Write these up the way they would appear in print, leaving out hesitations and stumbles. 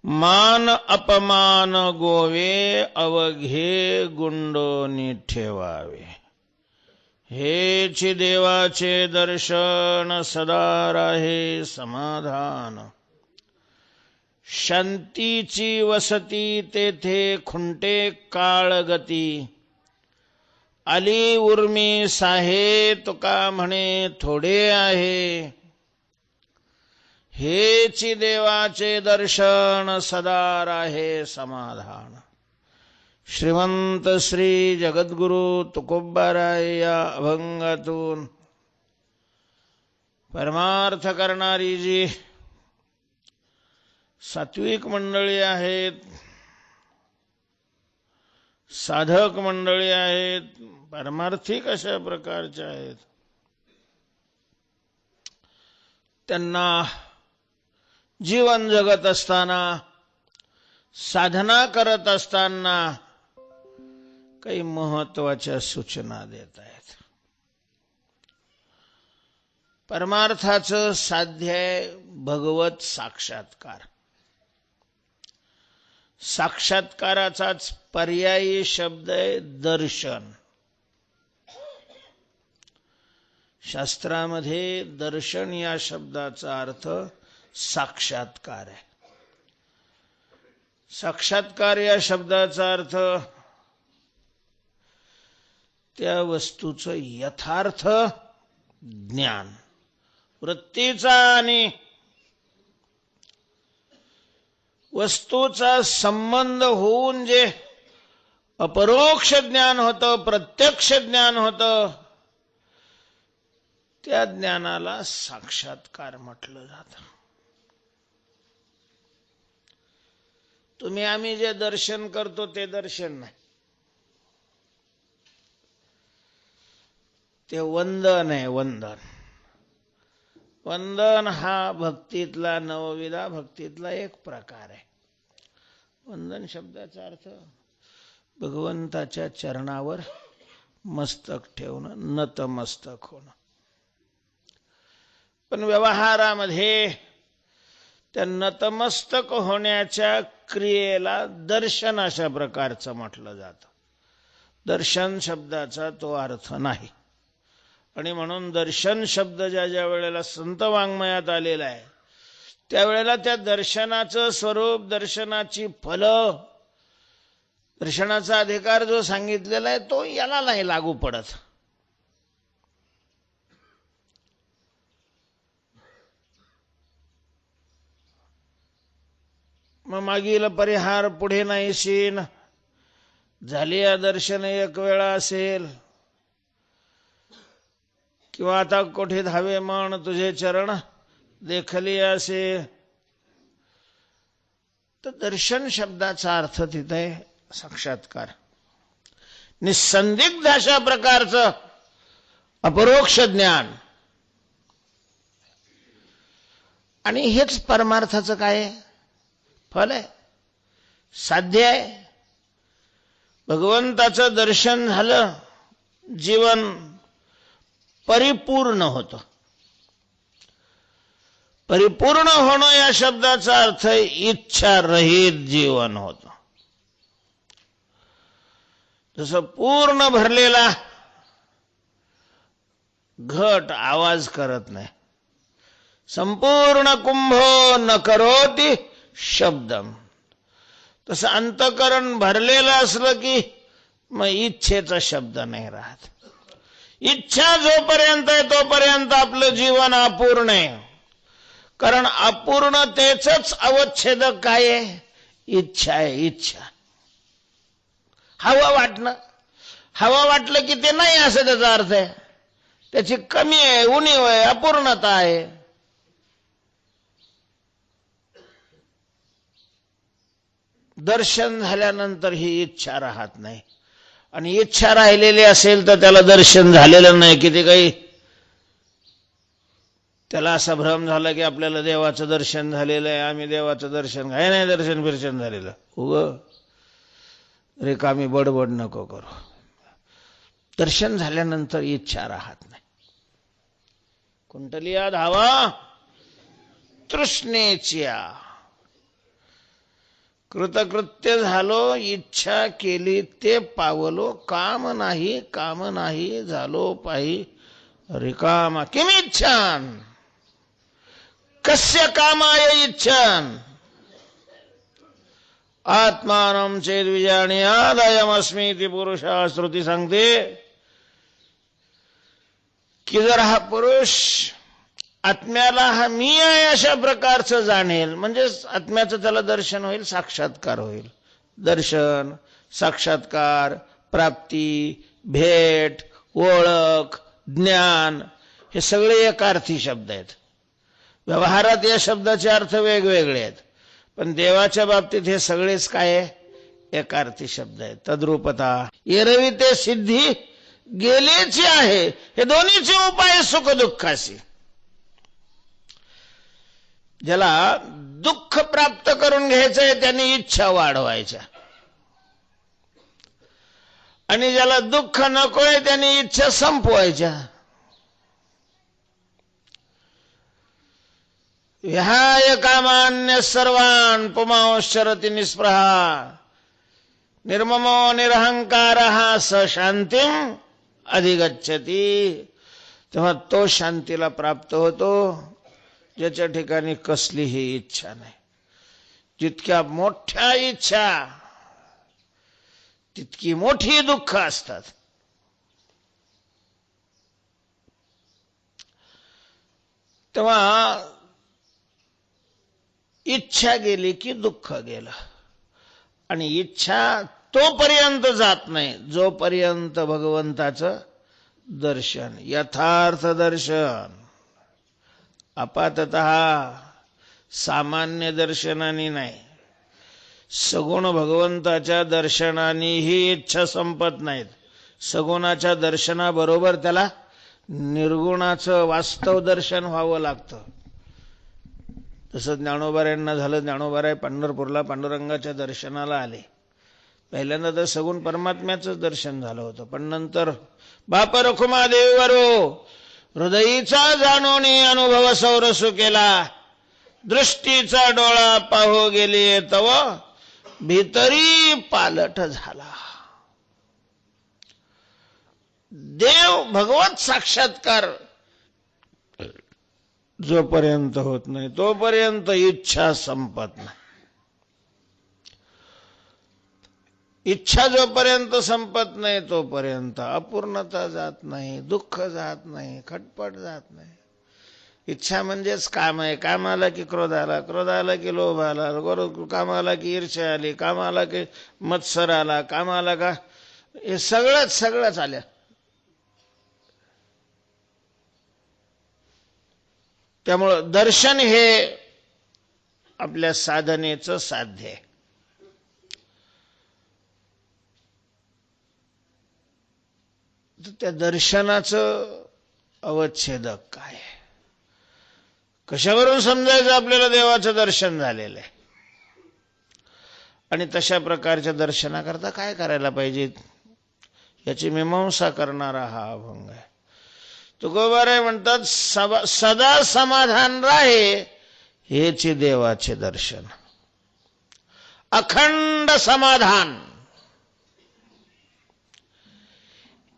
मान अपमान गोवे अवघे गुंडोनी ठेवावे. हेच देवाचे दर्शन सदा राहे समाधान. शांतीची वसती तेथे खुंटे काळगती. आली उर्मी साहे तुका म्हणे थोडे आहे. हेच देवाचे दर्शन सदा राहे समाधान. श्रीमंत श्री जगद्गुरु तुकोबाराय या अभंगातून परमार्थ करणारी जी सात्विक मंडळी आहेत, साधक मंडळी आहेत, परमार्थिक अशा प्रकारच्या आहेत, त्यांना जीवन जगत असताना, साधना करत असताना काही महत्वाच्या सूचना देत आहेत. परमार्थाचं साध्य आहे भगवत साक्षात्कार. साक्षात्काराचाच पर्यायी शब्द आहे दर्शन. शास्त्रामध्ये दर्शन या शब्दाचा अर्थ साक्षात्कार आहे. साक्षात्कार या शब्दाचा अर्थ त्या वस्तूचं यथार्थ ज्ञान. वृत्तीचा आणि वस्तूचा संबंध होऊन जे अपरोक्ष ज्ञान होतं, प्रत्यक्ष ज्ञान होतं, त्या ज्ञानाला साक्षात्कार म्हटलं जातं. तुम्ही आम्ही जे दर्शन करतो ते दर्शन नाही, ते वंदन आहे. वंदन वंदन हा भक्तीतला, नवविधा भक्तीतला एक प्रकार आहे. वंदन शब्दाचा अर्थ भगवंताच्या चरणावर मस्तक ठेवणं, नतमस्तक होणं. पण व्यवहारामध्ये त्या नतमस्तक होण्याच्या क्रियेला दर्शन अशा प्रकारचं म्हटलं जातं. दर्शन शब्दाचा तो अर्थ नाही. आणि म्हणून दर्शन शब्द ज्या वेळेला संत वाङ्मयात आलेला आहे, त्यावेळेला त्या दर्शनाचं स्वरूप, दर्शनाची फल, दर्शनाचा अधिकार जो सांगितलेला आहे तो याला नाही लागू पडत. मग मागील परिहार पुढे नाही शीन झाली. या दर्शन एक वेळा असेल किंवा आता कोठे धावे मन तुझे चरण देखली असे, तर दर्शन शब्दाचा अर्थ तिथे साक्षात्कार, निसंदिग्ध अशा प्रकारचं अपरोक्ष ज्ञान. आणि हेच परमार्थाचं काय फल आहे, साध्य आहे. भगवंताचं दर्शन झालं, जीवन परिपूर्ण होतं. परिपूर्ण होणं या शब्दाचा अर्थ इच्छा रहित जीवन होतं. जसं पूर्ण भरलेला घट आवाज करत नाही, संपूर्ण कुंभो न करोति शब्दम, तसं अंतःकरण भरलेलं असलं की मग इच्छेचा शब्द नाही राहत. इच्छा जोपर्यंत आहे तोपर्यंत आपलं जीवन अपूर्ण आहे. कारण अपूर्णतेचंच अवच्छेदक काय आहे? इच्छा आहे. इच्छा, हवं वाटणं. हवं वाटलं की ते नाही असं त्याचा अर्थ आहे. त्याची कमी आहे, उणीव आहे, अपूर्णता आहे. दर्शन झाल्यानंतर ही इच्छा राहत नाही. आणि इच्छा राहिलेली असेल तर त्याला दर्शन झालेलं नाही. किती काही त्याला असा भ्रम झाला की आपल्याला देवाचं दर्शन झालेलं आहे, आम्ही देवाचं दर्शन, काय नाही दर्शन बिर्शन झालेलं. रिकामी बडबड नको करू. दर्शन झाल्यानंतर इच्छा राहत नाही. कुंटलिया धावा तृष्णेच्या. कृतकृत्य झालो, इच्छा केली ते पावलो, काम नाही झालो पायी रिकामा. किमिच्छान कस्य कामाय इच्छान आत्मानं चेद विजानीयाद अयमस्मीति पुरुषः. श्रुती सांगते की जर हा पुरुष आत्म्याला हा मी आहे अशा प्रकारचं जाणेल, म्हणजे आत्म्याचं त्याला दर्शन होईल, साक्षात्कार होईल. दर्शन, साक्षात्कार, प्राप्ती, भेट, ओळख, ज्ञान हे सगळे एकार्थी शब्द आहेत. व्यवहारात या शब्दाचे अर्थ वेगवेगळे आहेत, पण देवाच्या बाबतीत हे सगळेच काय आहे? एकार्थी शब्द आहेत. तद्रूपता एरविते सिद्धी गेलेची आहे. हे दोन्हीचे उपाय सुख दुःखाशी. ज्याला दुःख प्राप्त करून घ्यायचंय त्याने इच्छा वाढवायच्या, आणि ज्याला दुःख नकोय त्याने इच्छा संपवायच्या. विहाय कामान्य सर्वान् पुमांश्चरति निस्पृहा निर्ममो निरहंकारः स शांतिम अधिगच्छति. तेव्हा तो शांतीला प्राप्त होतो ज्याच्या ठिकाणी कसलीही इच्छा नाही. जितक्या मोठ्या इच्छा तितकी मोठी दुःख असतात. तेव्हा इच्छा गेली की दुःख गेलं, आणि इच्छा तोपर्यंत जात नाही जोपर्यंत भगवंताचं दर्शन, यथार्थ दर्शन, अपाततः सामान्य दर्शनाने नाही, सगुण भगवंताच्या दर्शनाने ही इच्छा संपत नाहीत. सगुणाच्या दर्शनाबरोबर त्याला निर्गुणाचं वास्तव दर्शन व्हावं लागतं. तसं ज्ञानोबारायांना झालं. ज्ञानोबाराय पंढरपूरला पांडुरंगाच्या दर्शनाला आले. पहिल्यांदा तर सगुण परमात्म्याचं दर्शन झालं होतं, पण नंतर बाप रखुमा देववरो हृदयीचा जाणोनी अनुभव सौरसू केला. दृष्टीचा डोळा पाहो गेले तव भीतरी पालट झाला. देव भगवत साक्षात्कार जोपर्यंत होत नाही तोपर्यंत इच्छा संपत नाही. इच्छा जोपर्यंत संपत नाही तोपर्यंत अपूर्णता जात नाही, दुःख जात नाही, खटपट जात नाही. इच्छा म्हणजेच काम आहे. काम आला की क्रोध आला, क्रोध आला की लोभ आला, काम आला की ईर्ष्या आली, काम आला की मत्सर आला, काम आला का हे सगळंच आलं. त्यामुळं दर्शन हे आपल्या साधनेचं साध्य आहे. त्या दर्शनाचं अवच्छेदक काय आहे? कशावरून समजायचं आपल्याला देवाचं दर्शन झालेलं आहे? आणि तशा प्रकारच्या दर्शनाकरता काय करायला पाहिजे याची मीमांसा करणारा हा अभंग आहे. तुकोबाराय म्हणतात सदा समाधान राहे हेचे देवाचे दर्शन. अखंड समाधान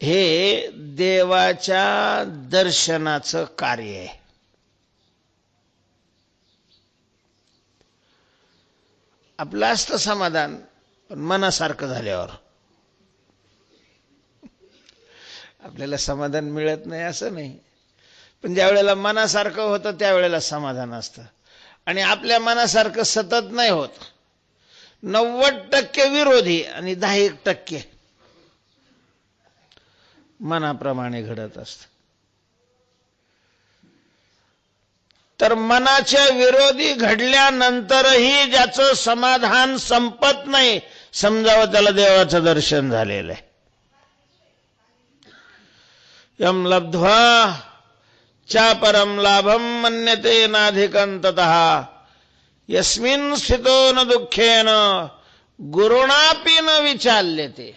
हे देवाच्या दर्शनाचं कार्य आहे. आपलं असतं समाधान पण मनासारखं झाल्यावर. आपल्याला समाधान मिळत नाही असं नाही, पण ज्या वेळेला मनासारखं होतं त्यावेळेला समाधान असतं. आणि आपल्या मनासारखं सतत नाही होत. 90% विरोधी आणि 10% मनाप्रमाणे घडत असत. तर मनाच्या विरोधी घडल्यानंतरही ज्याचं समाधान संपत नाही समजावं त्याला देवाचं दर्शन झालेलं आहे. यम लब्ध्वा चा परम लाभम मन्यते नाधिकं ततः यस्मिन् स्थितो न दुःखेन गुरुणापि न विचाल्यते.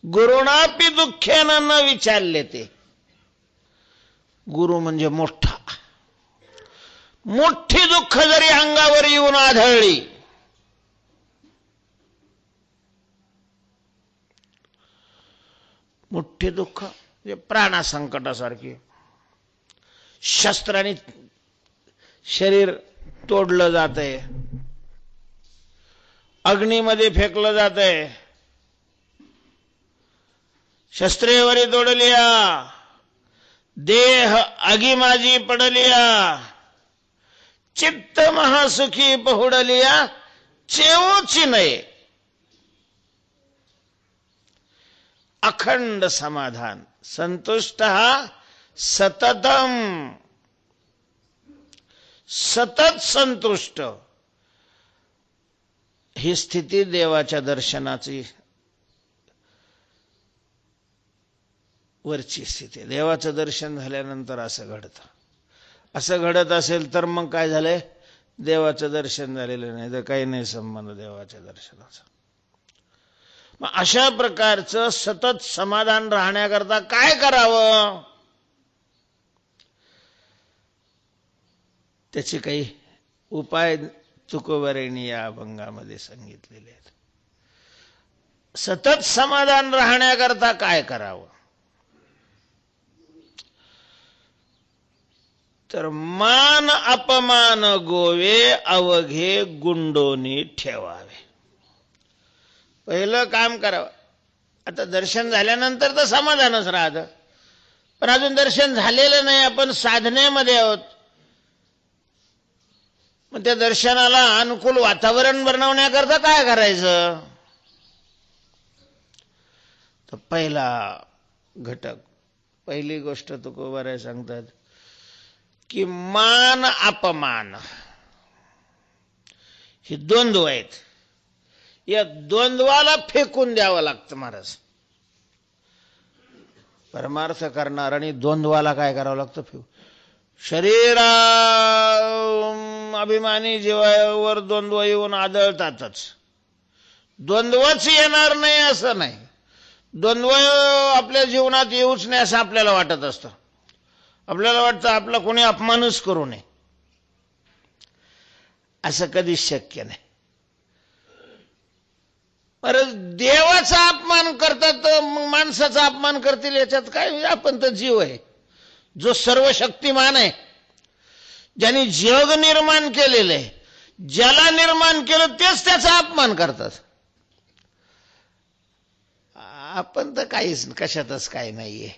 गुरुणापि दुःखेन न विचाल्यते. गुरु म्हणजे मोठा. मोठी दुःख जरी अंगावर येऊन आढळली, मोठी दुःख म्हणजे प्राणसंकटासारखी, शस्त्राने शरीर तोडलं जातंय, अग्नीमध्ये फेकलं जातंय, शस्त्रेवरी तोडलिया, देह आगीमाजी पडलिया, चित्त महासुखी पहुडलिया, चेऊची नये. अखंड समाधान, संतुष्ट सततम, सतत संतुष्ट, ही स्थिती देवाच्या दर्शनाची वरची स्थिती. देवाचं दर्शन झाल्यानंतर असं घडतं. असं घडत असेल तर मग काय झालंय, देवाचं दर्शन झालेलं नाही, तर काही नाही संबंध देवाच्या दर्शनाचा. मग अशा प्रकारचं सतत समाधान राहण्याकरता काय करावं, त्याचे काही उपाय तुकोबारायांनी या अभंगामध्ये सांगितलेले आहेत. सतत समाधान राहण्याकरता काय करावं, तर मान अपमान गोवे अवघे गुंडोनी ठेवावे. पहिलं काम करावं. आता दर्शन झाल्यानंतर तर समाधानच राहतं, पण अजून दर्शन झालेलं नाही, आपण साधनेमध्ये आहोत. मग त्या दर्शनाला अनुकूल वातावरण बनवण्याकरता काय करायचं, तर पहिला घटक, पहिली गोष्ट तुकोबाराय सांगतात की मान अपमान ही द्वंद्व आहेत. या द्वंद्वाला फेकून द्यावं लागतं महाराज. परमार्थ करणार आणि द्वंद्वाला काय करावं लागतं, शरीरा अभिमानी जीवावर द्वंद्व येऊन आदळतातच. द्वंद्वच येणार नाही असं नाही, द्वंद्व आपल्या जीवनात येऊच नाही असं आपल्याला वाटत असतं. आपल्याला वाटतं आपला कोणी अपमानच करू नये, असं कधीच शक्य नाही. अरे देवाचा अपमान करतात, मग माणसाचा अपमान करतील याच्यात काय, आपण तर जीव आहे, जो सर्व शक्तिमान आहे, ज्यांनी जग निर्माण केलेलं आहे, ज्याला निर्माण केलं तेच त्याचा अपमान करतात. आपण तर काहीच कशातच काही नाहीये.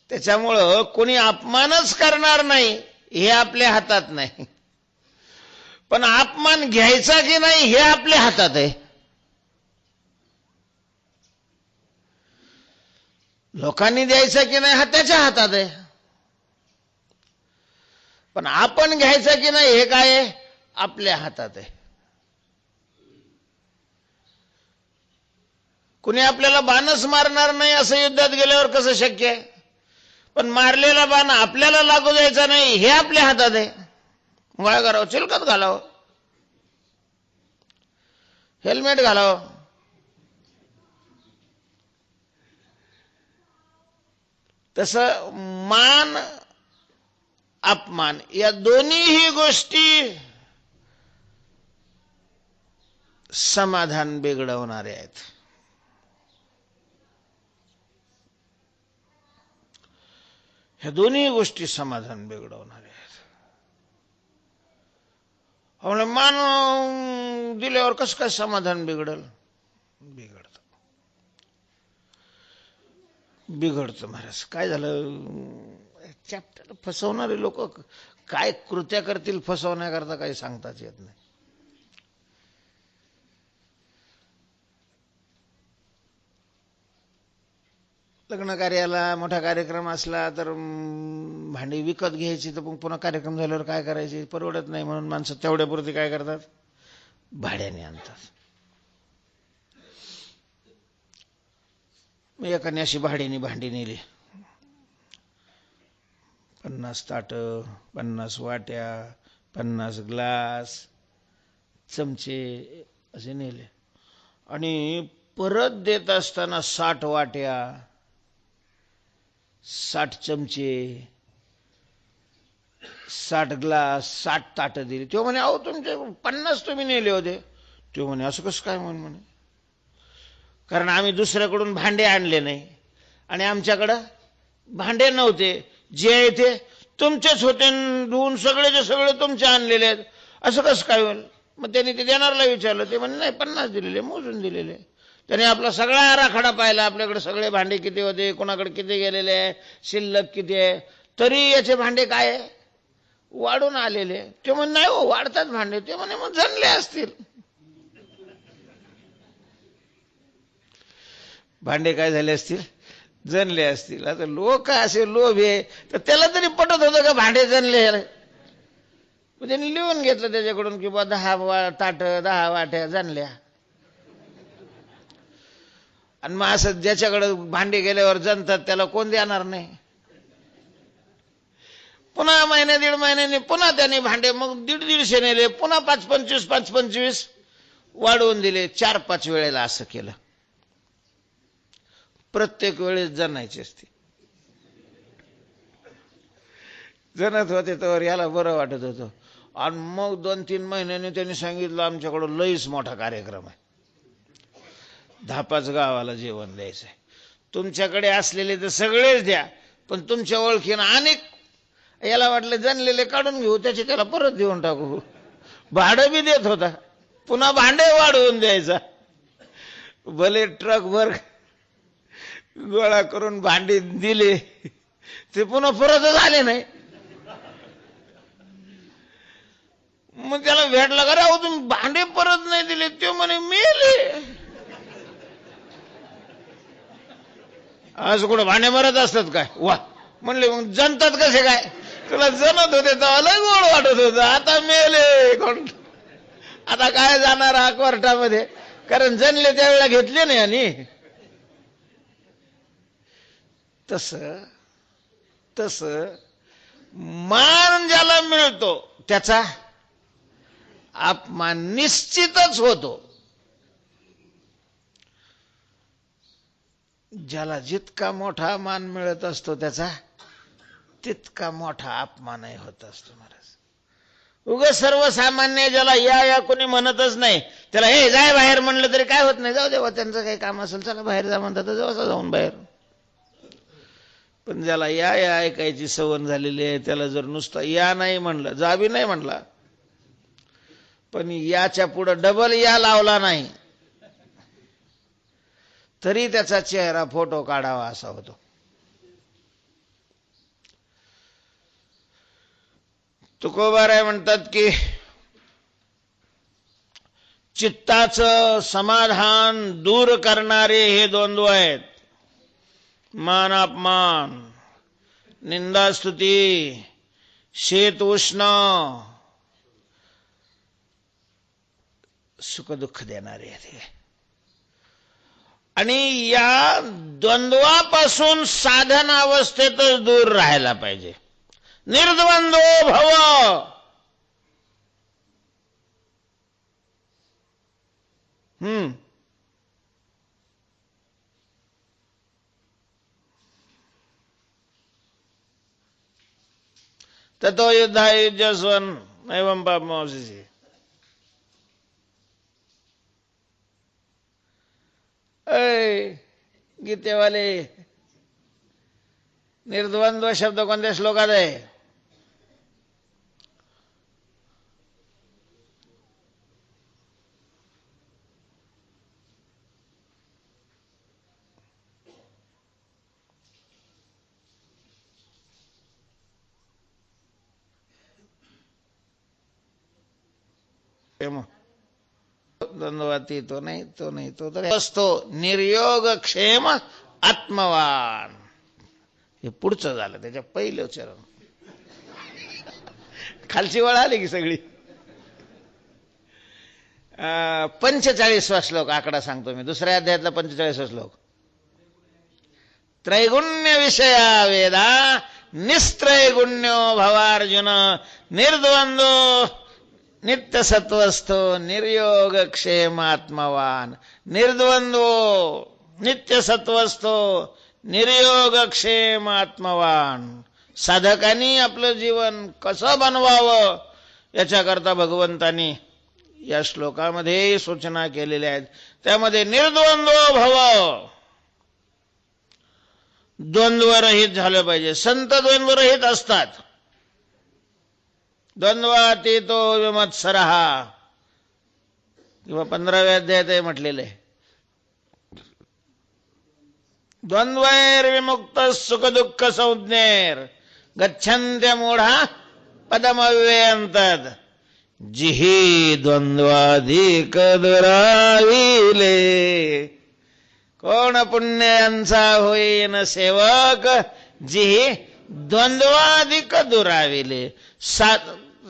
त्याच्यामुळं कोणी अपमानच करणार नाही हे आपल्या हातात नाही, पण अपमान घ्यायचा की नाही हे आपल्या हातात आहे. लोकांनी द्यायचं की नाही हा त्याच्या हातात आहे, पण आपण घ्यायचं की नाही हे काय आहे, आपल्या हातात आहे. कुणी आपल्याला बाणच मारणार नाही असं युद्धात गेल्यावर कसं शक्य आहे, पण मारलेला बाण आपल्याला लागू द्यायचा नाही हे आपल्या हातात आहे. काय करावं, चिलकत घालावं, हेल्मेट घालावं. तसं मान अपमान या दोन्हीही गोष्टी समाधान बिघडवणारे आहेत. ह्या दोन्ही गोष्टी समाधान बिघडवणारे आहेत. मान दिल्यावर कसं काय समाधान बिघडल, बिघडतं महाराज. काय झालं, चॅप्टर फसवणारे लोक काय कृत्या करतील फसवण्याकरता काही सांगताच येत नाही. लग्न कार्याला मोठा कार्यक्रम असला तर भांडी विकत घ्यायची, तर पुन्हा कार्यक्रम झाल्यावर काय करायचे, परवडत नाही म्हणून माणसं तेवढ्यापुरती काय करतात, भाड्याने आणतात. एकाने अशी भाड्याने भांडी नेली, 50 ताट, 50 वाट्या, 50 ग्लास, चमचे असे नेले, आणि परत देत असताना 60 वाट्या, 60 चमचे, 60 ग्लास 60 ताटं दिली. तो म्हणे अहो तुमचे 50 तुम्ही नेले होते. तो म्हणे असं कसं काय म्हणे, कारण आम्ही दुसऱ्याकडून भांडे आणले नाही आणि आमच्याकडं भांडे नव्हते, जे आहे ते तुमचेच होते, धुवून सगळेचे सगळे तुमचे आणलेले आहेत, असं कसं काय होईल. मग त्यांनी ते देणारला विचारलं. ते म्हणे नाही 50 दिलेले, मोजून दिलेले. त्याने आपला सगळा आराखडा पाहिला, आपल्याकडे सगळे भांडे किती होते, कोणाकडे किती गेलेले आहे, शिल्लक किती आहे, तरी याचे भांडे काय वाढून आलेले. ते म्हणे नाही हो वाढतात भांडे. ते म्हणे मग जनले असतील. भांडे काय झाले असतील, जनले असतील. आता लोक असे लोभ आहे, तर त्याला तरी पटत होतं का भांडे जनले. त्यांनी लिहून घेतलं त्याच्याकडून की बा 10 ताट 10 वाट्या जनल्या. आणि मग असं ज्याच्याकडे भांडे गेल्यावर जनतात त्याला कोण देणार नाही. पुन्हा महिने 1.5 महिन्याने पुन्हा त्याने भांडे मग 150-150 नेले, पुन्हा 5-25 वाढवून दिले. 4-5 वेळेला असं केलं. प्रत्येक वेळेस जनायची असते. जनत होते तर याला बरं वाटत होतं. आणि मग 2-3 महिन्याने त्यांनी सांगितलं आमच्याकडं लईच मोठा कार्यक्रम आहे, 10-5 गावाला जेवण द्यायचं आहे. तुमच्याकडे असलेले तर सगळेच द्या, पण तुमच्या ओळखीनं अनेक. याला वाटलं जनलेले काढून घेऊ, त्याचे त्याला परत देऊन टाकू. भाडं बी देत होता, पुन्हा भांडे वाढवून द्यायचा. भले ट्रकभर गोळा करून भांडे दिले, ते पुन्हा परतच आले नाही. मग त्याला भेटला का रे अहो तुम्ही भांडे परत नाही दिले. ते म्हणे मेले. असं कुठं भांडे मरत असतात काय. वा म्हणले मग जनतात कसे काय. तुला जनत होते तेव्हा लय गोड वाटत होतं, आता मेले कोण. आता काय जाणार हा कोर्टामध्ये, कारण जनले त्यावेळेला घेतले नाही. आणि तस मान ज्याला मिळतो त्याचा अपमान निश्चितच होतो. ज्याला जितका मोठा मान मिळत असतो त्याचा तितका मोठा अपमानही होत असतो. महाराज उगाच सर्वसामान्य ज्याला या कोणी म्हणतच नाही, त्याला हे जाय बाहेर म्हणलं तरी काय होत नाही. जाऊ देवा त्यांचं काही काम असेल, चला बाहेर जा म्हणतात तर जाऊ जाऊन बाहेर. पण ज्याला या ऐकायची सवय झालेली आहे, त्याला जर नुसतं या नाही म्हणलं, जा बी नाही म्हणला, पण याच्या पुढे डबल या लावला नाही, तरी त्याचा चेहरा फोटो काढावा असा होतो. तुकोबाराय म्हणतात की चित्ताचं समाधान दूर करणारे हे द्वंद्व आहेत. मान अपमान, निंदास्तुती, शीत उष्ण, सुख दुःख देणारे आहेत. आणि या द्वंद्वापासून साधन अवस्थेतच दूर राहायला पाहिजे. निर्द्वंद्वो भव. ततो युद्धायुज्यस्वन एवं पापमोक्षसी. गीतेवाले निर्द्वंद्व शब्द कोणत्या श्लोकात आहे. द्वंद्वाती तो नाही तो तर असतो निर्योग क्षेम आत्मवान. हे पुढचं झालं, त्याच्या पहिलं चरण. खालची वळ आली की सगळी. 45वा श्लोक आकडा सांगतो मी, दुसऱ्या अध्यायातला 45वा श्लोक. त्रैगुण्य विषया वेदा निस्त्रैगुण्यो भवार्जुन निर्द्वंद्वो नित्य सत्वस्थो निर्योग क्षेमात्मवान. निर्द्वंद्वो नित्य सत्वस्थो निर्योग क्षेमात्मवान. साधकांनी आपलं जीवन कसं बनवावं याच्याकरता भगवंतांनी या श्लोकामध्ये सूचना केलेल्या आहेत. त्यामध्ये निर्द्वंद्व भव, द्वंद्वरहित झालं पाहिजे. संत द्वंद्वरहित असतात. द्वंद्वातीतो विमत्सरः किंवा 15व्या अध्यायात म्हटलेलं आहे. द्वंद्वैर्विमुक्त सुख दुःख संज्ञेर गच्छन्त्य मूढा पदमव्ययंतद जिही द्वंद्वाधिक दुराविले. कोण पुण्यांचा होईन सेवक जिही द्वंद्वाधिक दुराविले.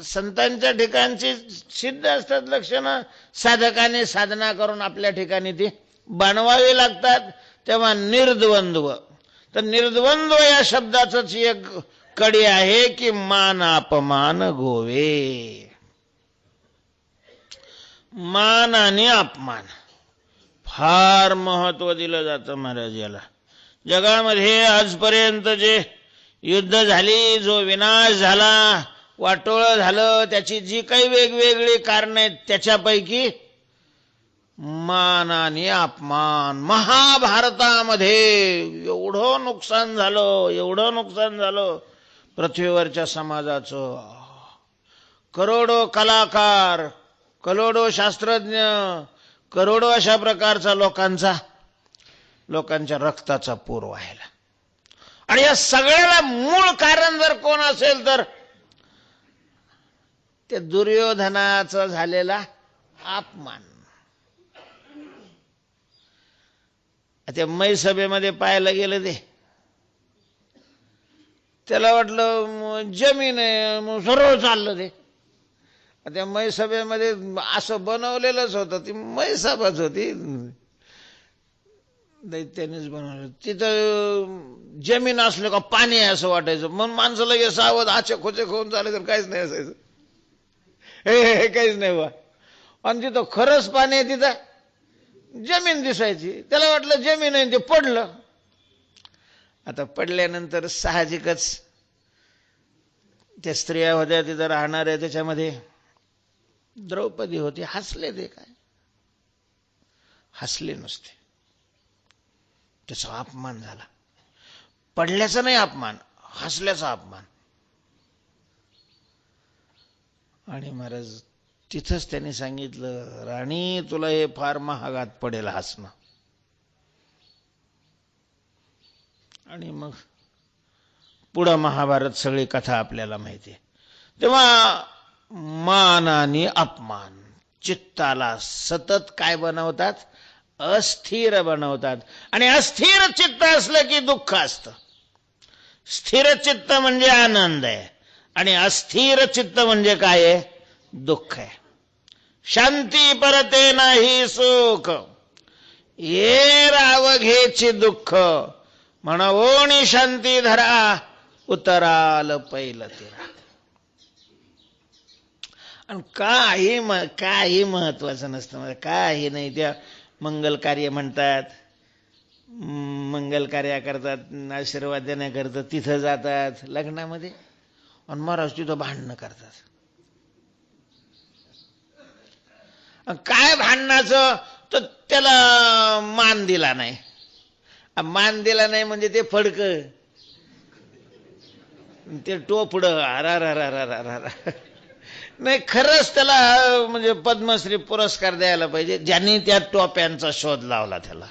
संतांच्या ठिकाणची सिद्ध असतात लक्षणं, साधकाने साधना करून आपल्या ठिकाणी ती बनवावी लागतात. तेव्हा निर्द्वंद्व. तर निर्द्वंद्व या शब्दाचंच एक कडी आहे की मान अपमान गोवे. मान आणि अपमान फार महत्व दिलं जातं महाराज याला. जगामध्ये आजपर्यंत जे युद्ध झाली, जो विनाश झाला, वाटोळ झालं, त्याची जी काही वेगवेगळी कारणं आहेत त्याच्यापैकी मान आणि अपमान. महाभारतामध्ये एवढं नुकसान झालं पृथ्वीवरच्या समाजाचं. करोडो कलाकार, करोडो शास्त्रज्ञ, करोडो अशा प्रकारचा लोकांच्या रक्ताचा पूर व्हायला. आणि या सगळ्याला मूळ कारण जर कोण असेल तर ते दुर्योधनाचा झालेला अपमान. त्या मै सभेमध्ये पाहायला गेलं ते, त्याला वाटलं जमीन आहे, सरळ चाललं ते. त्या मै सभेमध्ये असं बनवलेलंच होतं, ती मै सभाच होती, दैत्यानेच बनवलं. तिथं जमीन असलं का पाणी आहे असं वाटायचं. म्हणून माणसं लगेच सावध आचे खोचे खाऊन चालले तर काहीच नाही असायचं. हे काहीच नाही बा. आणि तिथं खरंच पाणी आहे, तिथं जमीन दिसायची. त्याला वाटलं जमीन आहे, ते पडलं. आता पडल्यानंतर साहजिकच त्या स्त्रिया होत्या तिथं राहणाऱ्या, त्याच्यामध्ये द्रौपदी होती. हसले ते, काय हसले नुसते. त्याचा अपमान झाला. पडल्याचा नाही अपमान, हसल्याचा अपमान. आणि महाराज तिथंच त्यांनी सांगितलं, राणी तुला हे फार महागात पडेल हसणं. आणि मग पुढं महाभारत सगळी कथा आपल्याला माहिती आहे. तेव्हा मान आणि अपमान चित्ताला सतत काय बनवतात? अस्थिर बनवतात. आणि अस्थिर चित्त असलं की दुःख असतं. स्थिर चित्त म्हणजे आनंद आहे आणि अस्थिर चित्त म्हणजे काय आहे? दुःख आहे. शांती परते नाही सुख, ये रावघेची दुःख, म्हणून शांती धरा उतराल पैल तिरा. आणि काही महत्वाचं नसतं, काही नाही. त्या मंगल कार्य म्हणतात, मंगल कार्य करतात, आशीर्वाद देण्याकरता तिथं जातात लग्नामध्ये, आणि महाराज तिथं भांडणं करतात. काय भांडणाचं? तर त्याला मान दिला नाही. मान दिला नाही म्हणजे ते फडकं, ते टोपडं, नाही. खरंच त्याला म्हणजे पद्मश्री पुरस्कार द्यायला पाहिजे ज्यांनी त्या टोप्यांचा शोध लावला. त्याला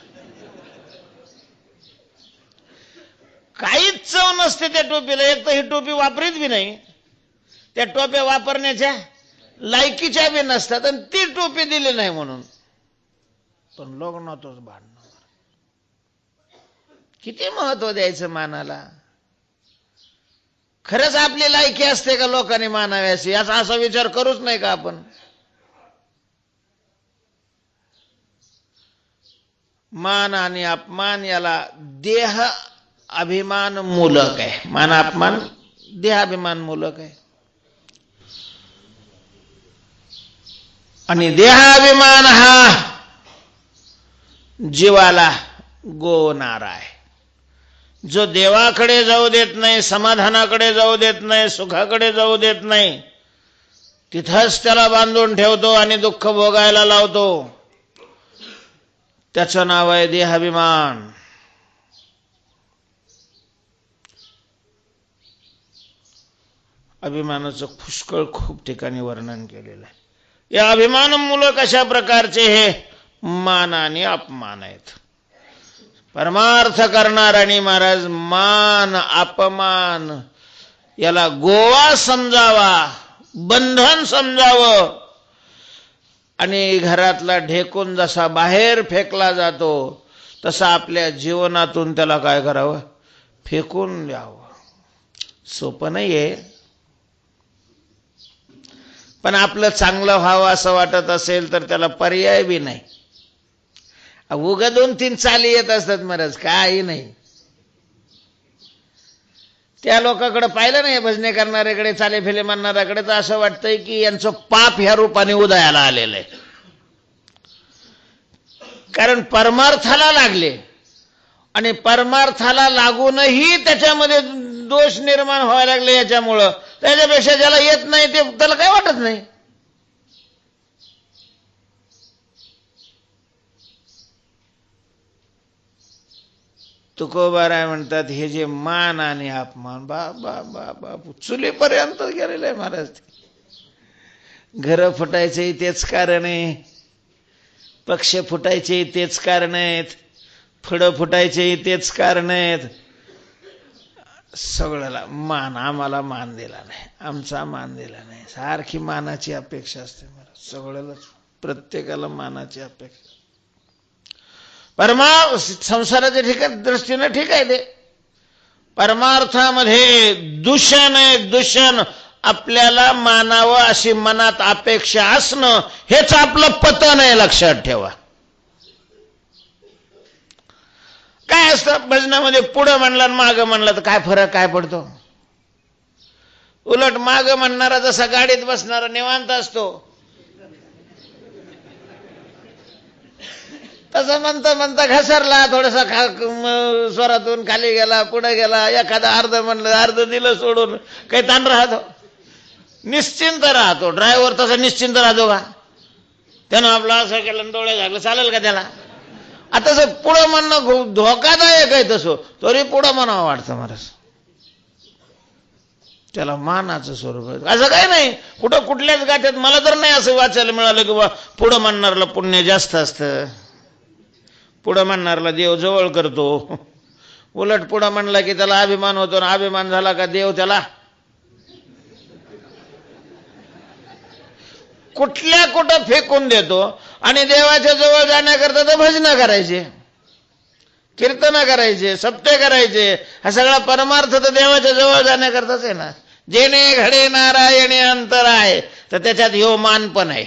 काहीच चव नसते त्या टोपीला. एक तर ही टोपी वापरीत बी नाही, त्या टोप्या वापरण्याच्या लायकीच्या बी नसतात, आणि ती टोपी दिली नाही म्हणून. पण लग्नातच भांडण. किती महत्व द्यायचं मानाला? खरंच आपली लायकी असते का लोकांनी मानाव्याची? याचा असा विचार करूच नाही का आपण? मान आणि अपमान याला देह अभिमान मूलक आहे. मान अपमान देहाभिमान मूलक आहे. आणि देहाभिमान हा जीवाला गोवणारा आहे. जो देवाकडे जाऊ देत नाही, समाधानाकडे जाऊ देत नाही, सुखाकडे जाऊ देत नाही, तिथंच त्याला बांधून ठेवतो आणि दुःख भोगायला लावतो. त्याचं नाव आहे देहाभिमान. अभिमानाचं पुष्कळ खूप ठिकाणी वर्णन केलेलं आहे. या अभिमान मुलं कशा प्रकारचे हे मान आणि अपमान आहेत. परमार्थ करणाऱ्यांनी महाराज मान अपमान याला गोवा समजावा, बंधन समजावं आणि घरातला ढेकून जसा बाहेर फेकला जातो तसा आपल्या जीवनातून त्याला काय करावं, फेकून द्यावं. सोपं नाहीये, पण आपलं चांगलं व्हावं असं वाटत असेल तर त्याला पर्याय बी नाही. उगा 2-3 चाली येत असतात महाराज, काही नाही. त्या लोकांकडे पाहिलं नाही, भजने करणाऱ्याकडे, चाले फेले मानणाऱ्याकडे, तर असं वाटतंय की यांचं पाप ह्या रूपाने उदयाला आलेलं आहे. कारण परमार्थाला लागले आणि परमार्थाला लागूनही त्याच्यामध्ये दोष निर्माण व्हायला लागले. याच्यामुळं त्याच्यापेक्षा ज्याला येत नाही ते त्याला काय वाटत नाही. तुकोबाराय म्हणतात हे जे मान आणि अपमान बा चुलीपर्यंत गेलेलं आहे महाराज. घर फुटायचे तेच कारण आहे, पक्ष फुटायचे तेच कारण आहेत, फळं फुटायचे तेच कारण आहेत. सगळ्याला मान, आम्हाला मान दिला नाही, आमचा मान दिला नाही. सारखी मानाची अपेक्षा असते महाराज, सगळ्याला प्रत्येकाला मानाची अपेक्षा. संसाराच्या ठिकाणी दृष्टीने ठीक आहे ते, परमार्थामध्ये दूषण आहे. दूषण आपल्याला मानावं अशी मनात अपेक्षा असणं हेच आपलं पतन आहे, लक्षात ठेवा. काय असतं भजनामध्ये, पुढं म्हणला मागं म्हणला तर काय फरक काय पडतो. उलट मागं म्हणणारा जसा गाडीत बसणारा निवांत असतो, तसं म्हणता म्हणता घसरला, थोडासा स्वरातून खाली गेला, पुढे गेला, एखादा अर्ध म्हणलं, अर्ध दिलं सोडून, काही ताण राहतो, निश्चिंत राहतो. ड्रायव्हर तसा निश्चिंत राहतो का? त्यानं आपला असं केलं, डोळे झाकलं, चालेल का त्याला? आता पुढं म्हणणं धोकादायक आहे, तसं तरी पुढं म्हणावं वाटतं महाराज. त्याला मानाचं स्वरूप आहे. असं काही नाही, कुठं कुठल्याच गाठ्यात मला तर नाही असं वाचायला मिळालं की बा पुढं म्हणणारला पुण्य जास्त असतं, पुढं म्हणणारला देव जवळ करतो. उलट पुढं म्हणला की त्याला अभिमान होतो, ना अभिमान झाला का देव त्याला कुठं फेकून देतो. आणि देवाच्या जवळ जाण्याकरता तर भजनं करायचे, कीर्तन करायचे, सप्ते करायचे. हा सगळा परमार्थ तर देवाच्या जवळ जाण्याकरताच आहे ना. जेणे घडे नारायणे अंतर आहे, तर त्याच्यात ह्यो मान पण आहे.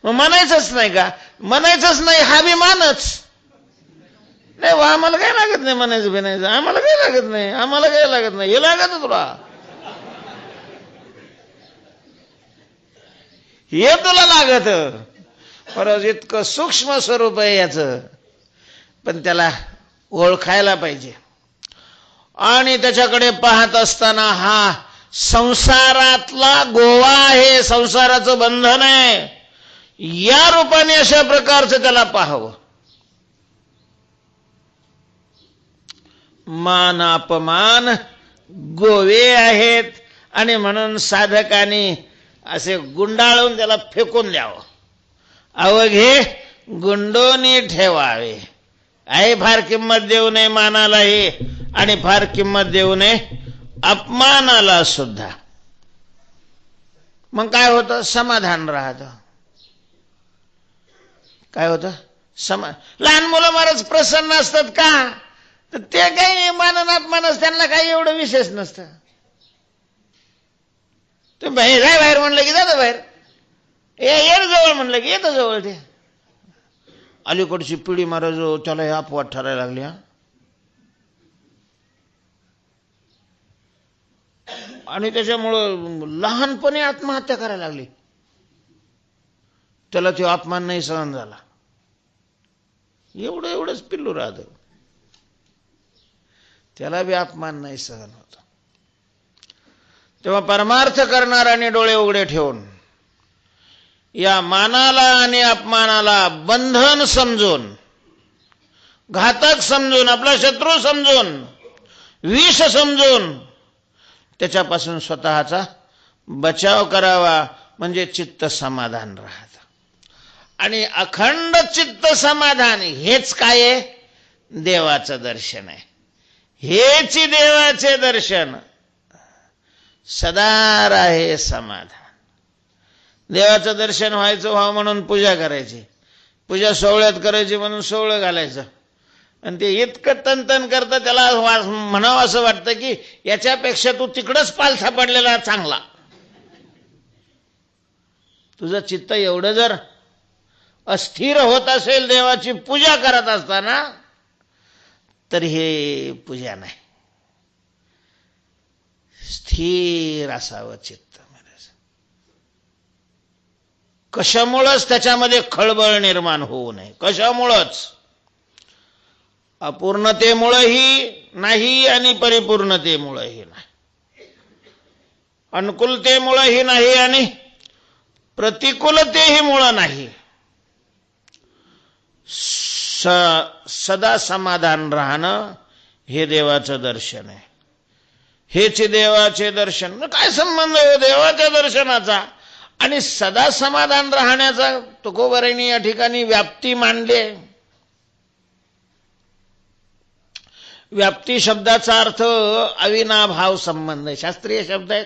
म्हणायचंच नाही का? म्हणायचंच नाही हा बी मानच नाही. आम्हाला काय लागत नाही म्हणायचं बिनायचं, आम्हाला काय लागत नाही, आम्हाला काय लागत नाही, हे लागत तुला, हे तुला लागत. परत इतकं सूक्ष्म स्वरूप आहे याचं, पण त्याला ओळखायला पाहिजे. आणि त्याच्याकडे पाहत असताना हा संसारातला गोवा आहे, संसाराचं बंधन आहे, या रूपाने अशा प्रकारचं त्याला पाहावं. मान अपमान गोवे आहेत आणि म्हणून साधकाने असे गुंडाळून त्याला फेकून द्यावं. अवघे गुंडोनी ठेवावे. आहे फार किंमत देऊ नये मानालाही, आणि फार किंमत देऊ नये अपमानाला सुद्धा. मग काय होतं? समाधान राहतं. काय होतं? लहान मुलं महाराज प्रसन्न असतात का? तर ते काही मानन अपमानच, त्यांना काही एवढं विशेष नसतं. ते बाहेर म्हणलं की जातं बाहेर, ये जवळ म्हणलं की येतं जवळ. ते अलीकडची पिढी महाराज त्याला हे अपवाद ठरायला लागली. आणि त्याच्यामुळं लहानपणी आत्महत्या करायला लागली. त्याला तो अपमान नाही सहन झाला. एवढंच पिल्लू राहतं, त्याला बी अपमान नाही सहन होत. तेव्हा परमार्थ करणाऱ्याने डोळे उघडे ठेवून या मानाला आणि अपमानाला बंधन समजून, घातक समजून, आपला शत्रू समजून, विष समजून त्याच्यापासून स्वतःचा बचाव करावा, म्हणजे चित्त समाधान राहत. आणि अखंड चित्त समाधान हेच काय आहे? देवाचं दर्शन आहे. हेच देवाचे दर्शन. सदा राहे समाधान. देवाचं दर्शन व्हायचं म्हणून पूजा करायची, पूजा सोहळ्यात करायची म्हणून सोहळं घालायचं, आणि ते इतकं तनतन करतं त्याला म्हणावं असं वाटतं की याच्यापेक्षा तू तिकडंच पालथा पडलेला चांगला. तुझं चित्त एवढं जर अस्थिर होत असेल देवाची पूजा करत असताना, तर हे पूजा नाही. स्थिर असावं चित्त. कशामुळंच त्याच्यामध्ये खळबळ निर्माण होऊ नये. कशामुळंच? अपूर्णतेमुळेही नाही आणि परिपूर्णतेमुळेही नाही, अनुकूलतेमुळेही नाही आणि प्रतिकूलतेही मुळे नाही. सदा समाधान राहणं हे देवाचं दर्शन आहे. हेच देवाचे दर्शन. काय संबंध आहे देवाच्या दर्शनाचा आणि सदा समाधान राहण्याचा? तुकोबारायांनी या ठिकाणी व्याप्ती मांडले. व्याप्ती शब्दाचा अर्थ अविनाभाव संबंध आहे, शास्त्रीय शब्द आहे.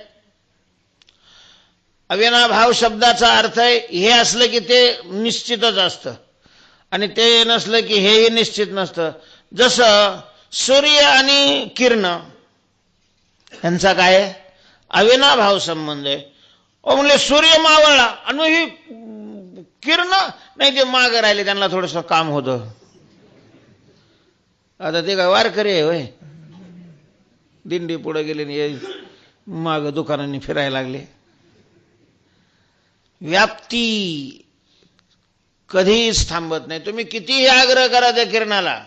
अविनाभाव शब्दाचा अर्थ आहे हे असलं की ते निश्चितच असतं आणि ते नसलं की हेही निश्चित नसतं. जसं सूर्य आणि किरण यांचा काय आहे? अविनाभाव संबंध आहे. म्हणजे सूर्य मावळला आणि ही किरण नाही, ते मागे राहिले, त्यांना थोडंसं काम होतं. आता ते काय वारकरी आहे होय? दिंडी पुढे गेले, माग दुकानांनी फिरायला लागले. व्याप्ती कधीच थांबत नाही. तुम्ही कितीही आग्रह करा त्या किरणाला,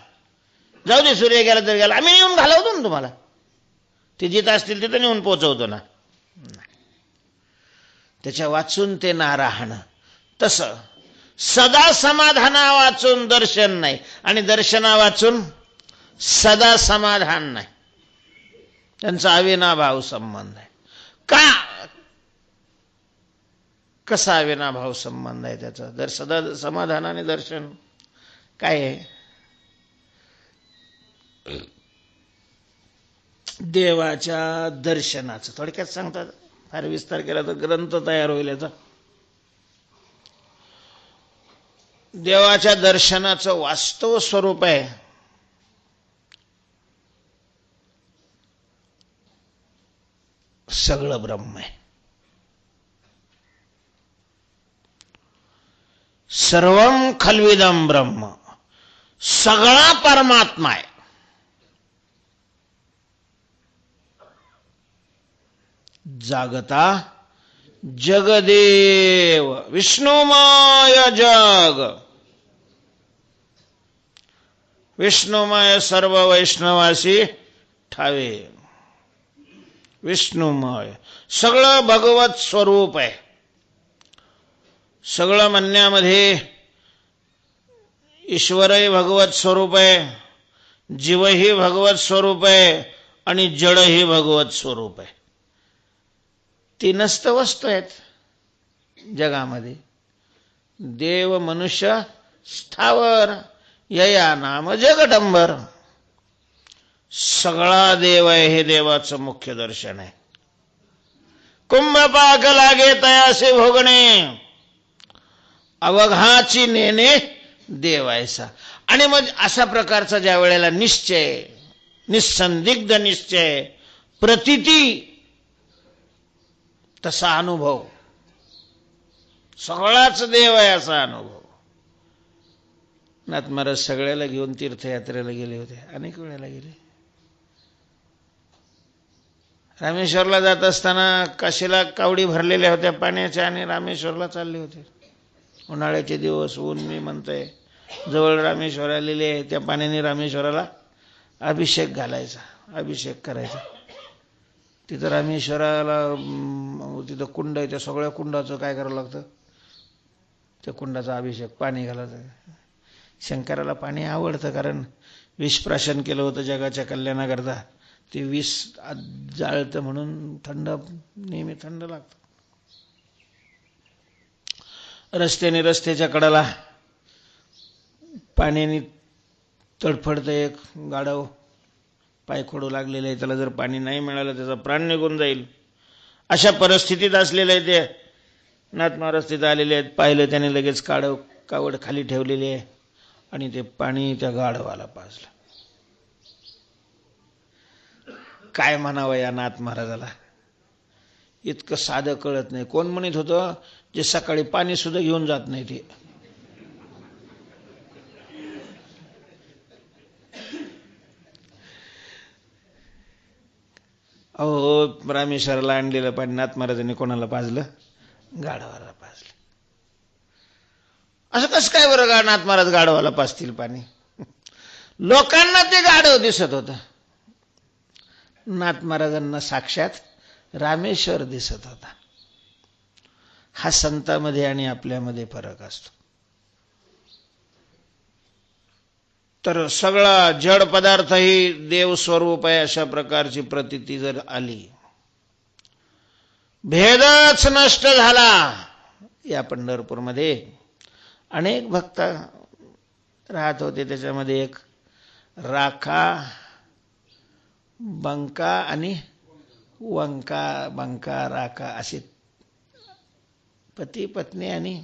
जाऊ दे सूर्य गेला तर गेला, आम्ही येऊन घालवतो ना तुम्हाला, ते जिथं असतील तिथं नेऊन पोहोचवतो ना. त्याच्या वाचून ते ना राहणं. तसं सदा समाधाना वाचून दर्शन नाही आणि दर्शना वाचून सदा समाधान नाही. त्यांचा अविनाभाव संबंध आहे. का? कसा अविनाभाव संबंध आहे त्याचा? जर सदा समाधान आणि दर्शन काय आहे? देवाच्या दर्शनाचं थोडक्यात सांगतात, फार विस्तार केला तर ग्रंथ तयार होईल याचा. देवाच्या दर्शनाचं वास्तव स्वरूप आहे सगळं ब्रह्म आहे. सर्वम खल्विदम ब्रह्म, सगळा परमात्मा आहे. जागता जगदेव विष्णुमय जग. विष्णुमय सर्व वैष्णवासी ठावे. विष्णुमय सगळं भगवत स्वरूप आहे. सगळं म्हणण्यामध्ये ईश्वरही भगवत स्वरूप आहे, जीवही भगवत स्वरूप आहे आणि जडही भगवत स्वरूप आहे. तीनच तर वस्तू आहेत जगामध्ये. देव मनुष्य स्थावर यया नाम जगदंबर. सगळा देव आहे हे देवाचं मुख्य दर्शन आहे. कुंभपाक लागे तयासे भोगणे, अवघाची नेणे देवायसा. आणि मग अशा प्रकारचा ज्या वेळेला निश्चय, निसंदिग्ध निश्चय, प्रतीती, तसा अनुभव, सगळाच देव आहे असा अनुभव. नाथ महाराज सगळ्याला घेऊन तीर्थयात्रेला गेले होते, अनेक वेळेला गेले. रामेश्वरला जात असताना काशीला कावडी भरलेल्या होत्या पाण्याच्या आणि रामेश्वरला चालले होते. उन्हाळ्याचे दिवस, ऊन मी म्हणतोय, जवळ रामेश्वर आलेले आहे, त्या पाण्याने रामेश्वराला अभिषेक घालायचा, अभिषेक करायचा. तिथं रामेश्वराला तिथं कुंड आहे, त्या सगळ्या कुंडाचं काय करावं लागतं, त्या कुंडाचा अभिषेक पाणी घालायचं. शंकराला पाणी आवडतं, कारण विषप्राशन केलं होतं जगाच्या कल्याणाकरता. ते विष जाळतं म्हणून थंड, नेहमी थंड लागतं. रस्त्याच्या कडाला पाण्याने तडफडतं एक गाढव, पाय खोडू लागलेलं आहे, त्याला जर पाणी नाही मिळालं त्याचा प्राण निघून जाईल. अशा परिस्थितीत असलेले आहे ते नाथ महाराज तिथं आलेले आहेत. पाहिलं त्याने, लगेच कावड खाली ठेवलेली आहे आणि ते पाणी त्या गाढवाला पाजलं. काय म्हणावं या नाथ महाराजाला, इतकं साधं कळत नाही. कोण म्हणत होतं, जे सकाळी पाणी सुद्धा घेऊन जात नाही ते. अहो, रामेश्वराला आणलेलं पाणी नाथ महाराजांनी कोणाला पाजलं, गाढवाला पाजलं. असं कसं काय बरं नाथ महाराज गाढवाला पाजतील पाणी? लोकांना ते गाढव दिसत होतं, नाथ महाराजांना साक्षात रामेश्वर दिसत होता. हा संतांमध्ये आणि आपल्यामध्ये फरक असतो. तर सगळा जड पदार्थही देव स्वरूप आहे अशा प्रकारची प्रतीती जर आली, भेदच नष्ट झाला. या पंढरपूरमध्ये अनेक भक्त राहत होते, त्याच्यामध्ये एक राखा, बंका आणि वंका, बंका राखा असे पती पत्नी आणि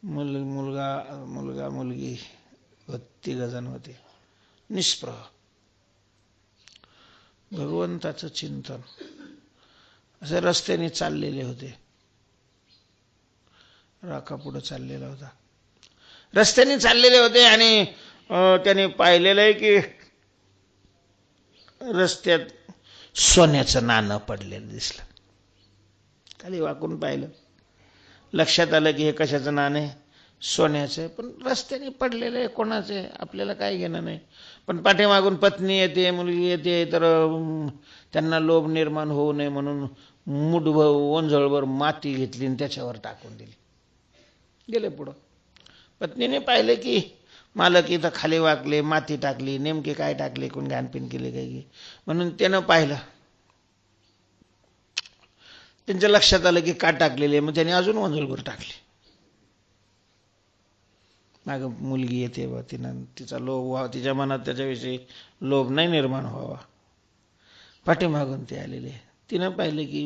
मुलगा मुलगी 3 जण होते. निष्प्रह भगवंताचं चिंतन असे रस्त्याने चाललेले होते. राखा पुढे चाललेला होता, रस्त्याने चाललेले होते आणि त्याने पाहिलेलं आहे की रस्त्यात सोन्याचं नाणं पडलेलं दिसलं. खाली वाकून पाहिलं, लक्षात आलं की हे कशाचं नाणं आहे, सोन्याचं आहे. पण रस्त्याने पडलेलं आहे, कोणाचं आहे आपल्याला काय घेणं नाही. पण पाठीमागून पत्नी येते, मुलगी येते, तर त्यांना लोभ निर्माण होऊ नये म्हणून मुठभर ओंजळभर माती घेतली आणि त्याच्यावर टाकून दिली, गेले पुढं. पत्नीने पाहिले की मालक इथं खाली वाकले, माती टाकली, नेमके काय टाकले, कोण घाणपीण केले काही, म्हणून त्यानं पाहिलं. त्यांच्या लक्षात आलं की का टाकलेले, मग त्याने अजून ओंजळभर टाकली. माग मुलगी येते बा, तिचा लोभ व्हावा, तिच्या मनात त्याच्याविषयी लोभ नाही निर्माण व्हावा. पाठीमागून ते आलेले, तिनं पाहिलं की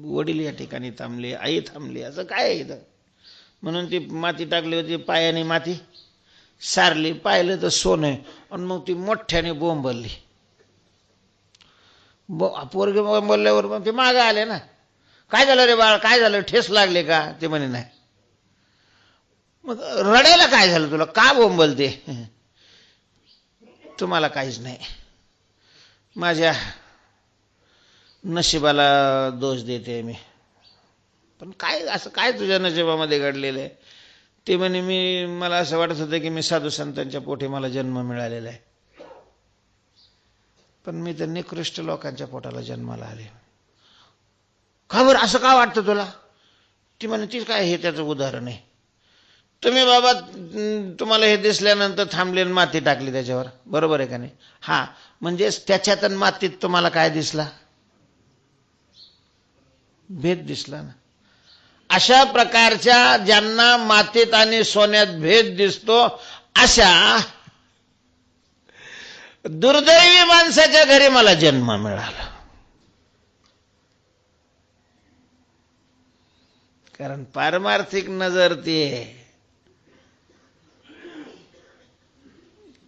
वडील या ठिकाणी थांबले, आई थांबली, असं काय आहे इथं, म्हणून ती माती टाकली होती, पायाने माती सारली, पाहिलं तर सोनं, आणि मग ती मोठ्याने बोंबलली. पोरगे बोंबलल्यावर मग ते मागं आले ना, काय झालं रे बाळ, काय झालं, ठेस लागले का? ते म्हणे नाही. मग रडायला काय झालं तुला, का बोंबलते? तुम्हाला काहीच नाही, माझ्या नशिबाला दोष देते मी. पण काय असं काय तुझ्या नशिबामध्ये घडलेलं आहे? ते म्हणे मला असं वाटत होतं की मी साधू संतांच्या पोटी मला जन्म मिळालेला आहे, पण मी तर निकृष्ट लोकांच्या पोटाला जन्माला आले. का बरं असं का वाटतं तुला? ती म्हणे ती काय, हे त्याचं उदाहरण आहे. तुम्ही बाबा तुम्हाला हे दिसल्यानंतर थांबले, माती टाकली त्याच्यावर, बरोबर आहे का नाही? हा, म्हणजे त्याच्यात मातीत तुम्हाला काय दिसला? भेद दिसला ना. अशा प्रकारच्या ज्यांना मातीत आणि सोन्यात भेद दिसतो, अशा दुर्दैवी माणसाच्या घरी मला जन्म मिळाला. कारण पारमार्थिक नजर ती आहे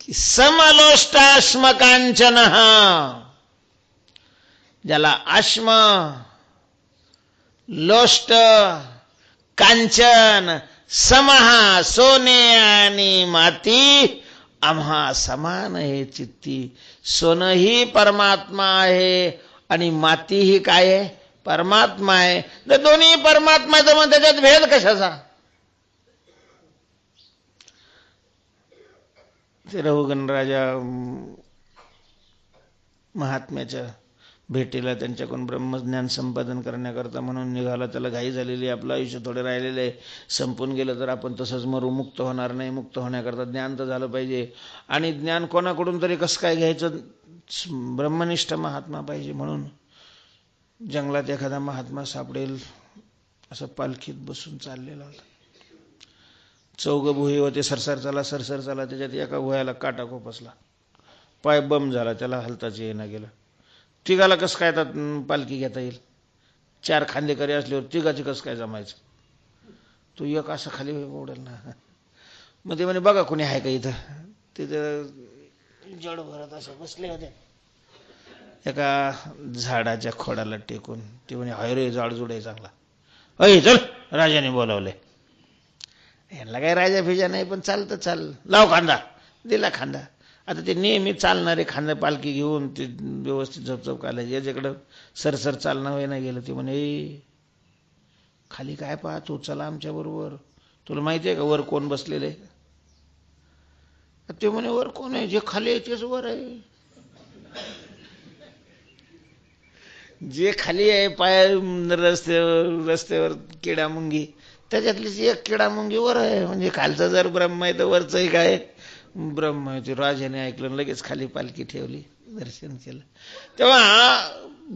की समलोष्टाश्म कांचन, ज्याला आश्म, लोष्ट, कांचन, समहा, सोने आणि माती आम्हा समान आहे चित्ती. सोनं ही परमात्मा आहे आणि माती ही काय आहे? परमात्मा आहे. तर दोन्ही परमात्मा, तर मग त्याच्यात भेद कशाचा? ते रघुगणराजा महात्म्याच्या भेटीला त्यांच्याकडून ब्रह्मज्ञान संपादन करण्याकरता म्हणून निघाला. त्याला घाई झालेली, आपलं आयुष्य थोडे राहिलेले आहे, संपून गेलं तर आपण तसंच मरू, मुक्त होणार नाही. मुक्त होण्याकरता ज्ञान तर झालं पाहिजे, आणि ज्ञान कोणाकडून तरी कसं काय घ्यायचं, ब्रह्मनिष्ठ महात्मा पाहिजे. म्हणून जंगलात एखादा महात्मा सापडेल असं पालखीत बसून चाललेला होता. चौघ भुई होते, सरसर चाला सरसर चाला. त्याच्यात एका भुयाला काटा खोपसला, पाय बम झाला, त्याला हलताच येणं गेलं. तिघाला कसं काय पालखी घेता येईल? 4 खांदेकरी असल्यावर तिघाची कसं काय जमायचं? तो एक असं खाली ओढेल ना. मग ते म्हणे बघा कोणी आहे का इथं. तिथं जड भरत असं बसले होते एका झाडाच्या खोडाला टेकून. ते म्हणे हाय रे जाडजूड आहे चांगला. अय चल, राजाने बोलावले. यांना काय राजा फिजा नाही, पण चालतं चाल, लाव खांदा. दिला खांदा. आता ते नेहमी चालणारे खांदा पालखी घेऊन ते व्यवस्थित झपझप घालायचे. याच्याकडं सरसर चालणं होईना गेलं. ते म्हणे खाली काय पाहतो, चला आमच्या बरोबर. तुला माहिती आहे का वर कोण बसलेले? ते म्हणे वर कोण आहे? जे खाली आहे तेच वर आहे. जे खाली आहे पाय रस्त्यावर किडा मुंगी, त्याच्यातलीच एक किडा मुंगी वर आहे. म्हणजे खालचं जर ब्रह्म आहे तर वरचंही काय ब्रह्म आहे. ते राजाने ऐकलं, लगेच खाली पालखी ठेवली, दर्शन केलं. तेव्हा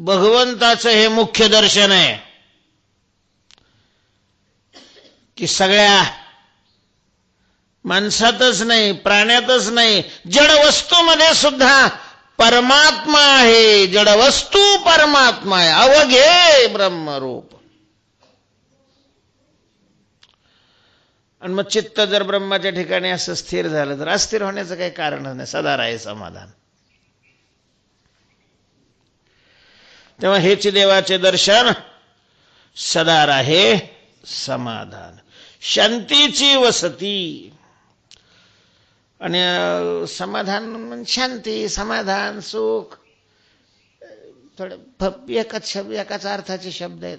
भगवंताचं हे मुख्य दर्शन आहे की सगळ्या माणसातच नाही, प्राण्यातच नाही, जड वस्तूमध्ये सुद्धा परमात्मा आहे. जड वस्तू परमात्मा आहे, अवघे ब्रह्मरूप. आणि मग चित्त जर ब्रह्माच्या ठिकाणी असं स्थिर झालं तर अस्थिर होण्याचं काही कारण नाही, सदा राहे समाधान. तेव्हा हेच देवाचे दर्शन, सदा राहे समाधान, शांतीची वसती. आणि समाधान, शांती, समाधान, सुख, थोडे एकाच अर्थाचे शब्द आहेत.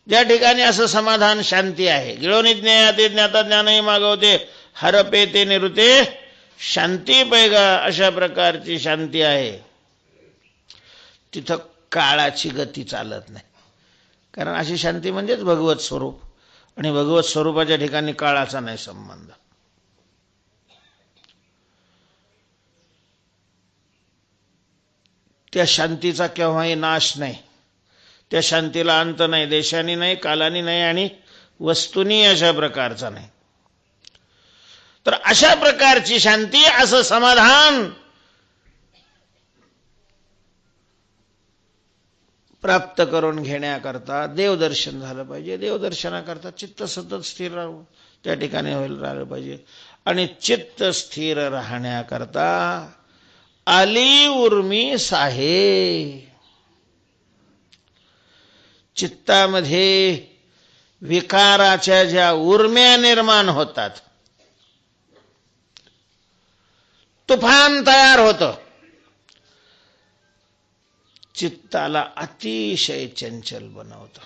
ज्या ठिकाणी असं समाधान शांती आहे, गिळोनी ज्ञाते ज्ञाता ज्ञानही मागवते, हरपे ते निरुते शांती पैगा, अशा प्रकारची शांती आहे. तिथं काळाची गती चालत नाही, कारण अशी शांती म्हणजेच भगवत स्वरूप. आणि भगवत स्वरूपाच्या ठिकाणी काळाचा नाही संबंध. त्या शांतीचा केव्हाही नाश नाही, त्या शांतीला अंत नाही, देशानी नाही, कालानी नाही, आणि वस्तूनी अशा प्रकारचा नाही. तर अशा प्रकारची शांती, असं समाधान प्राप्त करून घेण्याकरता देवदर्शन झालं पाहिजे. देवदर्शनाकरता चित्त सतत स्थिर राहू त्या ठिकाणी राहिलं पाहिजे. आणि चित्त स्थिर राहण्याकरता आली उर्मी साहे. चित्तामध्ये विकाराच्या ज्या उर्म्या निर्माण होतात, तुफान तयार होतं, चित्ताला अतिशय चंचल बनवतं.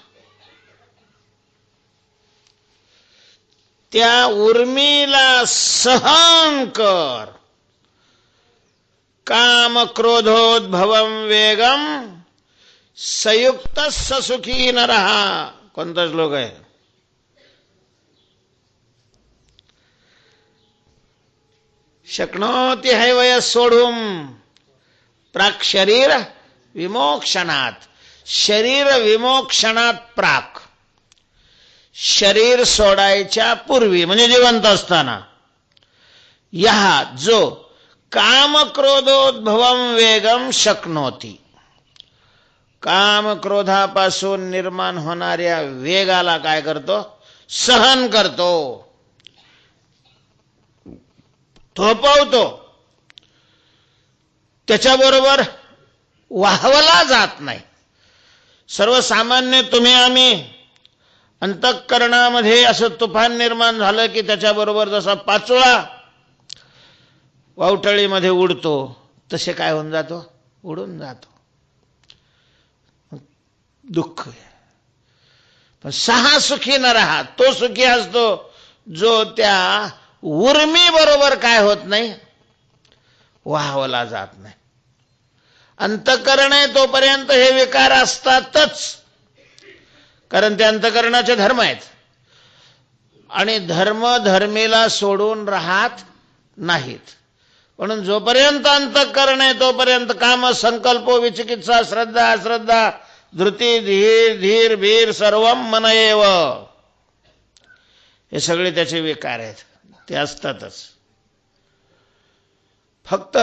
त्या उर्मीला सहन कर. काम क्रोधोद्भवम वेगम संयुक्त सुखी न रहा. कोणता श्लोक आहे? शक्नोती हैवय सोडून प्राक शरीर विमोक्षणात. शरीर विमोक्षणात प्राक, शरीर सोडायच्या पूर्वी म्हणजे जिवंत असताना. यहा जो काम क्रोधोद्भवम वेगम शक्नोती, काम क्रोधापासून निर्माण होणाऱ्या वेगाला काय करतो? सहन करतो, थोपवतो. त्याच्याबरोबर वाहवला जात नाही. सर्वसामान्य तुम्ही आम्ही अंतःकरणामध्ये असं तुफान निर्माण झालं की त्याच्याबरोबर जसा पाचोळा वावटळीमध्ये उडतो, तसे काय होऊन जातो? उडून जातो. दुःख. पण सहा सुखी न रहा. तो सुखी असतो जो त्या उर्मी बरोबर काय होत नाही? वाहवला जात नाही. अंतःकरण आहे तोपर्यंत हे विकार असतातच, कारण ते अंतःकरणाचे धर्म आहेत. आणि धर्म धर्मीला सोडून राहत नाहीत. म्हणून जोपर्यंत अंतःकरण आहे तोपर्यंत काम, संकल्प, विचिकित्सा, श्रद्धा, अश्रद्धा, धृती, धीर, धीर, भीर सर्वम मन एव, हे सगळे त्याचे विकार आहेत, ते असतातच. फक्त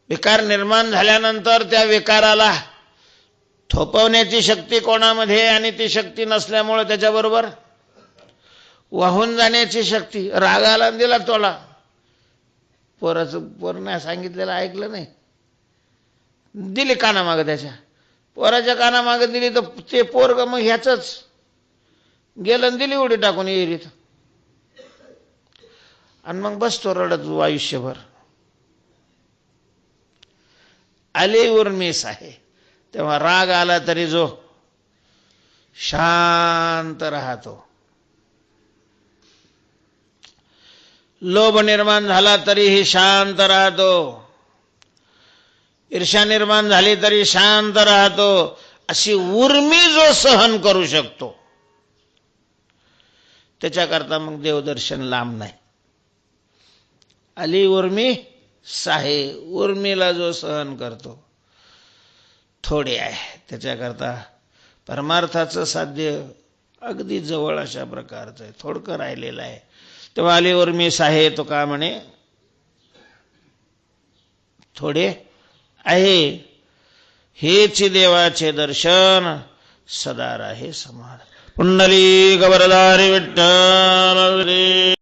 विकार निर्माण झाल्यानंतर त्या विकाराला थोपवण्याची शक्ती कोणामध्ये, आणि ती शक्ती नसल्यामुळे त्याच्याबरोबर वाहून जाण्याची शक्ती. रागाला दिला तोला, पोरानं सांगितलेलं ऐकलं नाही, दिली कानामागं, त्याच्या पोराच्या कानामागं दिली तर ते पोरग मग ह्याच गेलं, दिली उडी टाकून येरीत, आणि मग बसतो रडत आयुष्यभर. आली उर्मिस आहे तेव्हा राग आला तरी जो शांत राहतो, लोभ निर्माण झाला तरीही शांत राहतो, ईर्ष्या निर्माण झाली तरी शांत राहतो. अशी उर्मी जो सहन करू शकतो त्याच्याकरता मग देवदर्शन लांब नाही. आली उर्मी साहे, उर्मीला जो सहन करतो थोडे आहे, त्याच्याकरता परमार्थाचं साध्य अगदी जवळ अशा प्रकारचं आहे, थोडकं राहिलेलं आहे. तेव्हा आली उर्मी साहे, तो का म्हणे थोडे आहे, हेच देवाचे दर्शन सदा राहे समान. पुंडलिक वरदारी विठ्ठल.